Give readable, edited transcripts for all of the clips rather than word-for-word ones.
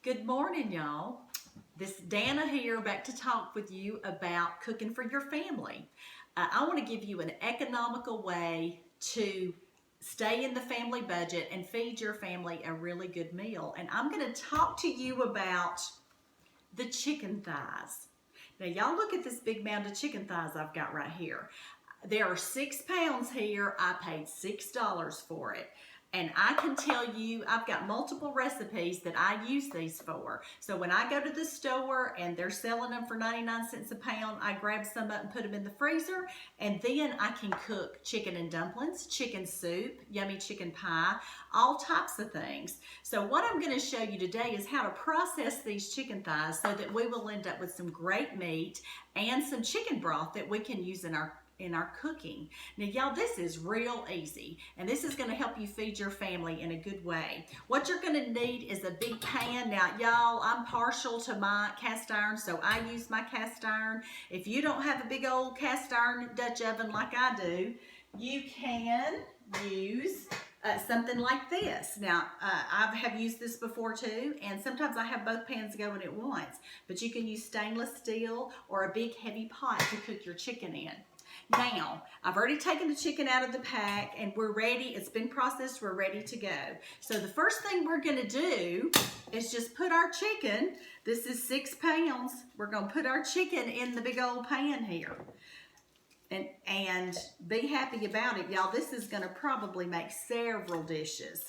Good morning, y'all. This is Danna here, back to talk with you about cooking for your family. I want to give you an economical way to stay in the family budget and feed your family a really good meal. And I'm going to talk to you about the chicken thighs. Now, y'all look at this big mound of chicken thighs I've got right here. There are 6 pounds here. I paid $6 for it. And I can tell you, I've got multiple recipes that I use these for. So when I go to the store and they're selling them for 99 cents a pound, I grab some up and put them in the freezer. And then I can cook chicken and dumplings, chicken soup, yummy chicken pie, all types of things. So what I'm going to show you today is how to process these chicken thighs so that we will end up with some great meat and some chicken broth that we can use in our cooking. Now, y'all, this is real easy, and this is going to help you feed your family in a good way. What you're going to need is a big pan. Now, y'all, I'm partial to my cast iron, so I use my cast iron. If you don't have a big old cast iron Dutch oven like I do, you can use something like this. Now, I have used this before too, and sometimes I have both pans going at once, but you can use stainless steel or a big heavy pot to cook your chicken in. Now, I've already taken the chicken out of the pack and we're ready. It's been processed. We're ready to go. So the first thing we're going to do is just put our chicken, this is 6 pounds, we're going to put our chicken in the big old pan here. And be happy about it, y'all. This is going to probably make several dishes.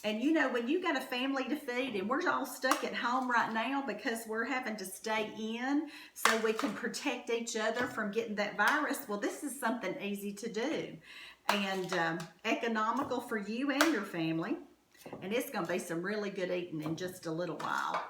And you know, when you got a family to feed, and we're all stuck at home right now because we're having to stay in so we can protect each other from getting that virus, well, this is something easy to do and economical for you and your family. And it's going to be some really good eating in just a little while.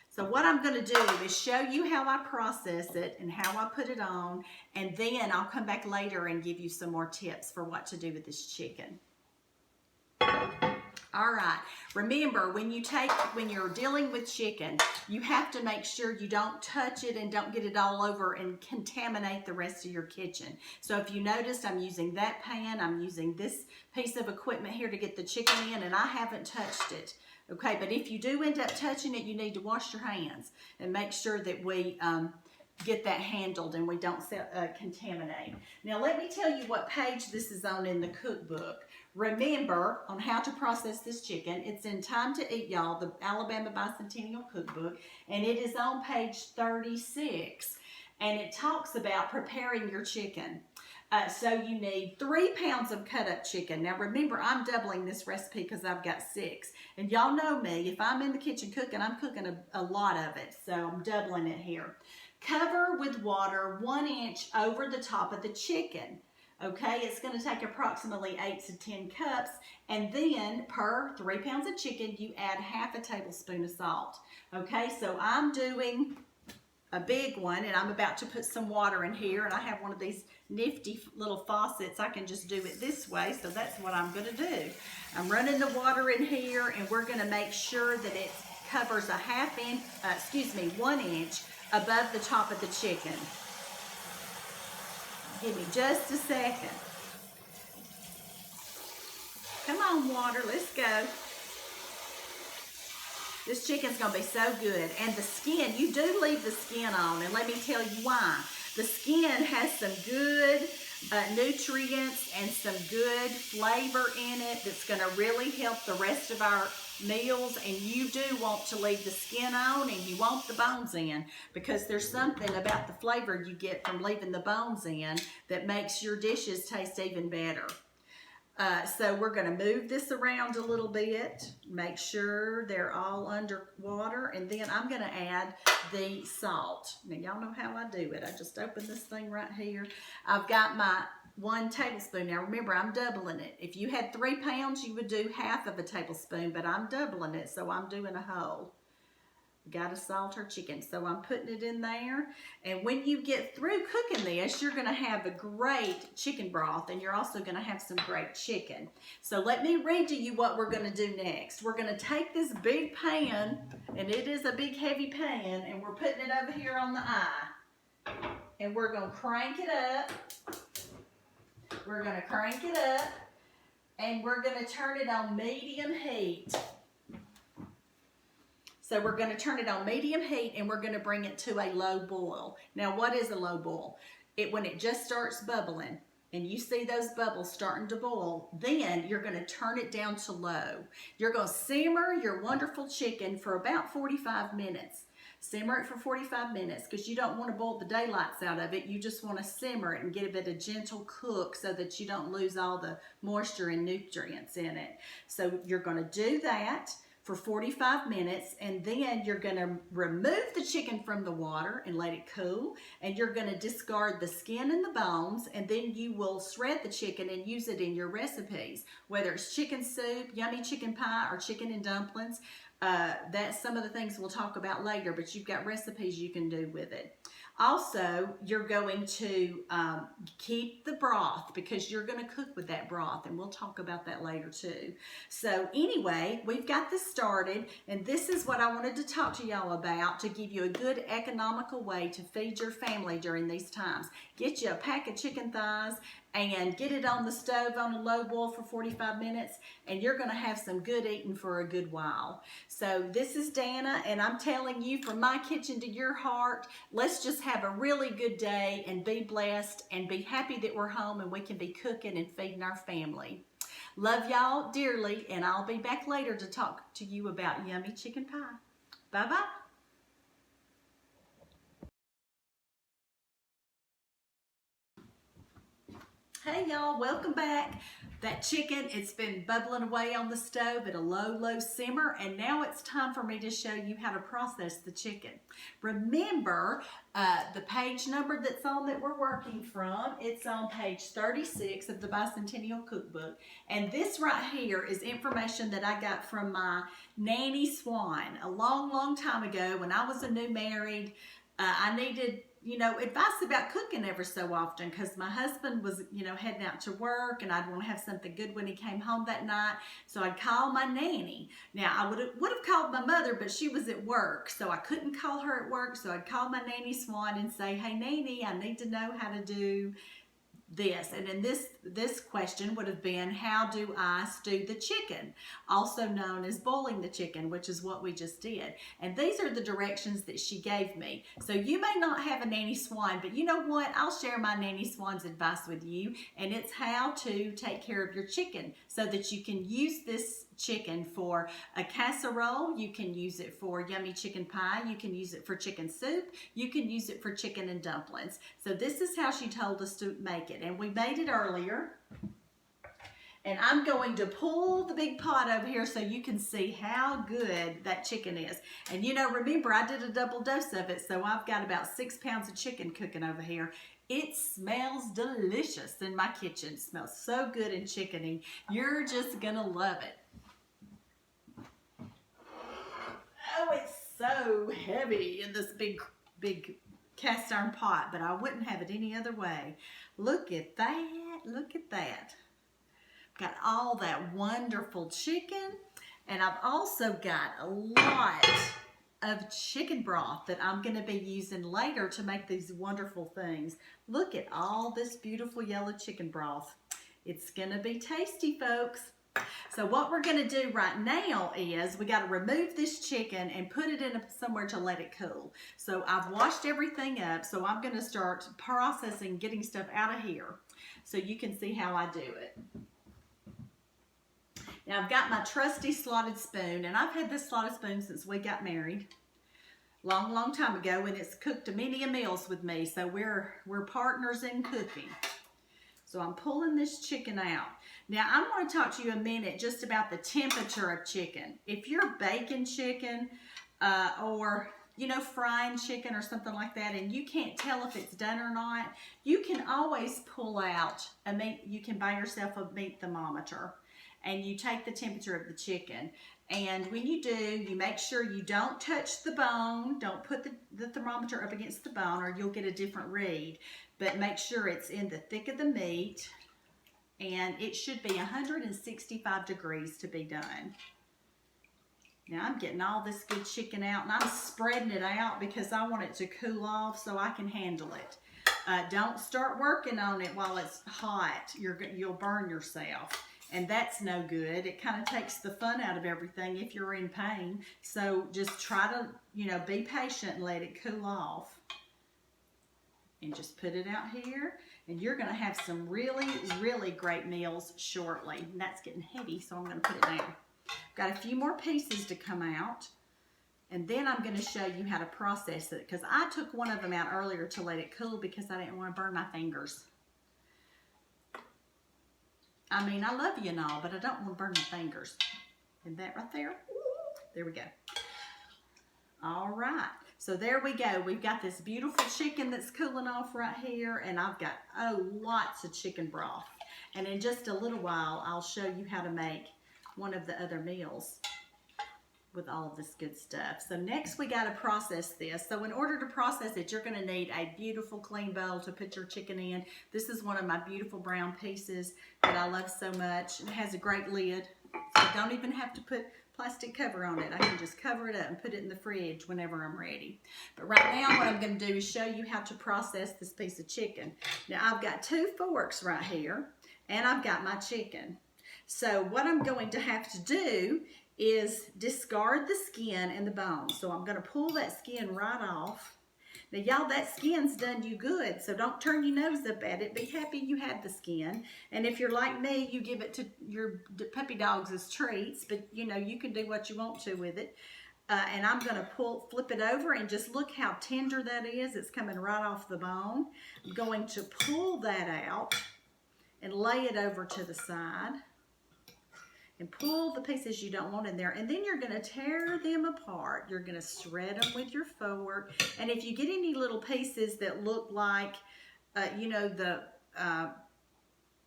So what I'm going to do is show you how I process it and how I put it on, and then I'll come back later and give you some more tips for what to do with this chicken. All right, remember when you're dealing with chicken, you have to make sure you don't touch it and don't get it all over and contaminate the rest of your kitchen. So if you noticed, I'm using that pan, I'm using this piece of equipment here to get the chicken in, and I haven't touched it. Okay, but if you do end up touching it, you need to wash your hands and make sure that we get that handled and we don't contaminate. Now let me tell you what page this is on in the cookbook. Remember, on how to process this chicken, it's in Time to Eat, y'all, the Alabama Bicentennial Cookbook, and it is on page 36, and it talks about preparing your chicken. So you need 3 pounds of cut up chicken. Now remember, I'm doubling this recipe because I've got 6. And y'all know me, if I'm in the kitchen cooking, I'm cooking a lot of it. So I'm doubling it here. Cover with water 1 inch over the top of the chicken. Okay, it's going to take approximately 8 to 10 cups. And then per 3 pounds of chicken, you add ½ tablespoon of salt. Okay, so I'm doing a big one, and I'm about to put some water in here, and I have one of these nifty little faucets. I can just do it this way, so that's what I'm going to do. I'm running the water in here, and we're going to make sure that it covers 1 inch above the top of the chicken. Give me just a second. Come on, water, let's go. This chicken's gonna be so good. And the skin, you do leave the skin on, and let me tell you why. The skin has some good nutrients and some good flavor in it that's gonna really help the rest of our meals, and you do want to leave the skin on and you want the bones in, because there's something about the flavor you get from leaving the bones in that makes your dishes taste even better. So we're going to move this around a little bit, make sure they're all under water, and then I'm going to add the salt. Now y'all know how I do it. I just open this thing right here. I've got my 1 tablespoon. Now remember, I'm doubling it. If you had 3 pounds, you would do ½ tablespoon, but I'm doubling it, so I'm doing a whole. Got to salt our chicken, so I'm putting it in there. And when you get through cooking this, you're going to have a great chicken broth, and you're also going to have some great chicken. So let me read to you what we're going to do next. We're going to take this big pan, and it is a big heavy pan, and we're putting it over here on the eye. And we're going to crank it up. We're going to crank it up, and we're going to turn it on medium heat. So we're going to turn it on medium heat and we're going to bring it to a low boil. Now what is a low boil? When it just starts bubbling and you see those bubbles starting to boil, then you're going to turn it down to low. You're going to simmer your wonderful chicken for about 45 minutes. Simmer it for 45 minutes because you don't want to boil the daylights out of it. You just want to simmer it and get a bit of gentle cook so that you don't lose all the moisture and nutrients in it. So you're going to do that for 45 minutes, and then you're going to remove the chicken from the water and let it cool, and you're going to discard the skin and the bones, and then you will shred the chicken and use it in your recipes, whether it's chicken soup, yummy chicken pie, or chicken and dumplings. That's some of the things we'll talk about later, but you've got recipes you can do with it. Also, you're going to keep the broth because you're going to cook with that broth, and we'll talk about that later too. So anyway, we've got this started, and this is what I wanted to talk to y'all about to give you a good economical way to feed your family during these times. Get you a pack of chicken thighs and get it on the stove on a low boil for 45 minutes, and you're going to have some good eating for a good while. So this is Danna, and I'm telling you, from my kitchen to your heart, let's just have a really good day and be blessed and be happy that we're home and we can be cooking and feeding our family. Love y'all dearly, and I'll be back later to talk to you about yummy chicken pie. Bye-bye. Hey y'all, welcome back. That chicken, it's been bubbling away on the stove at a low simmer, and now it's time for me to show you how to process the chicken. Remember the page number that's on that we're working from. It's on page 36 of the Bicentennial Cookbook, and this right here is information that I got from my Nanny Swan a long time ago when I was a new married. I needed advice about cooking every so often because my husband was, heading out to work, and I'd want to have something good when he came home that night. So I'd call my nanny. Now, I would have called my mother, but she was at work, so I couldn't call her at work. So I'd call my Nanny Swan and say, "Hey, Nanny, I need to know how to do this." And then this question would have been, how do I stew the chicken? Also known as boiling the chicken, which is what we just did. And these are the directions that she gave me. So you may not have a Nanny Swan, but you know what? I'll share my Nanny Swan's advice with you, and it's how to take care of your chicken so that you can use this chicken for a casserole. You can use it for yummy chicken pie. You can use it for chicken soup. You can use it for chicken and dumplings. So this is how she told us to make it, and we made it earlier. And I'm going to pull the big pot over here so you can see how good that chicken is. And remember, I did a double dose of it, so I've got about 6 pounds of chicken cooking over here. It smells delicious in my kitchen. It smells so good and chickeny. You're just gonna love it. Oh, it's so heavy in this big cast iron pot, but I wouldn't have it any other way. Look at that, look at that. Got all that wonderful chicken, and I've also got a lot of chicken broth that I'm going to be using later to make these wonderful things. Look at all this beautiful yellow chicken broth. It's going to be tasty, folks. So what we're going to do right now is we got to remove this chicken and put it in somewhere to let it cool. So I've washed everything up, so I'm going to start processing, getting stuff out of here so you can see how I do it. Now I've got my trusty slotted spoon, and I've had this slotted spoon since we got married. Long time ago, and it's cooked many a meals with me, so we're partners in cooking. So I'm pulling this chicken out. Now I'm going to talk to you a minute just about the temperature of chicken. If you're baking chicken or frying chicken or something like that, and you can't tell if it's done or not, you can always pull out you can buy yourself a meat thermometer, and you take the temperature of the chicken. And when you do, you make sure you don't touch the bone. Don't put the thermometer up against the bone or you'll get a different read. But make sure it's in the thick of the meat. And it should be 165 degrees to be done. Now I'm getting all this good chicken out, and I'm spreading it out because I want it to cool off so I can handle it. Don't start working on it while it's hot. You'll burn yourself. and that's no good. It kind of takes the fun out of everything if you're in pain. So just try to, you know, be patient and let it cool off. And just put it out here, and you're going to have some really, really great meals shortly. And that's getting heavy, so I'm going to put it down. Got a few more pieces to come out, and then I'm going to show you how to process it, because I took one of them out earlier to let it cool because I didn't want to burn my fingers. I mean, I love you and all, but I don't want to burn my fingers. And that right there, there we go. All right, so there we go. We've got this beautiful chicken that's cooling off right here, and I've got, oh, lots of chicken broth. And in just a little while, I'll show you how to make one of the other meals with all of this good stuff. So next we got to process this. So in order to process it, you're going to need a beautiful clean bowl to put your chicken in. This is one of my beautiful brown pieces that I love so much. It has a great lid, so I don't even have to put plastic cover on it. I can just cover it up and put it in the fridge whenever I'm ready. But right now what I'm going to do is show you how to process this piece of chicken. Now I've got 2 forks right here, and I've got my chicken. So what I'm going to have to do is discard the skin and the bones. So I'm going to pull that skin right off. Now y'all, that skin's done you good, so don't turn your nose up at it. Be happy you had the skin. And if you're like me, you give it to your puppy dogs as treats, but you know, you can do what you want to with it. And I'm going to flip it over, and just look how tender that is. It's coming right off the bone. I'm going to pull that out and lay it over to the side. And pull the pieces you don't want in there, and then you're going to tear them apart. You're going to shred them with your fork, and if you get any little pieces that look like, you know,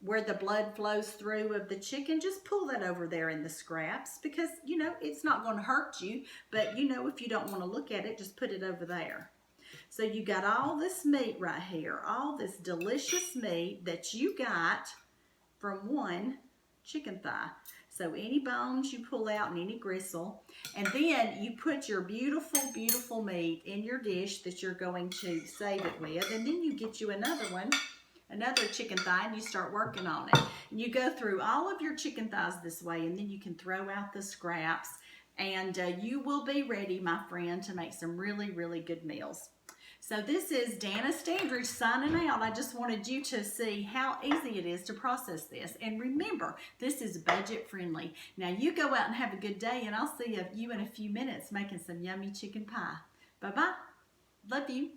where the blood flows through of the chicken, just pull that over there in the scraps, because, you know, it's not going to hurt you, but, you know, if you don't want to look at it, just put it over there. So you got all this meat right here, all this delicious meat that you got from one chicken thigh. So any bones you pull out and any gristle, and then you put your beautiful, beautiful meat in your dish that you're going to save it with, and then you get you another one, another chicken thigh, and you start working on it. And you go through all of your chicken thighs this way, and then you can throw out the scraps, and you will be ready, my friend, to make some really, really good meals. So this is Danna Standridge signing out. I just wanted you to see how easy it is to process this. And remember, this is budget friendly. Now you go out and have a good day, and I'll see you in a few minutes making some yummy chicken pie. Bye-bye. Love you.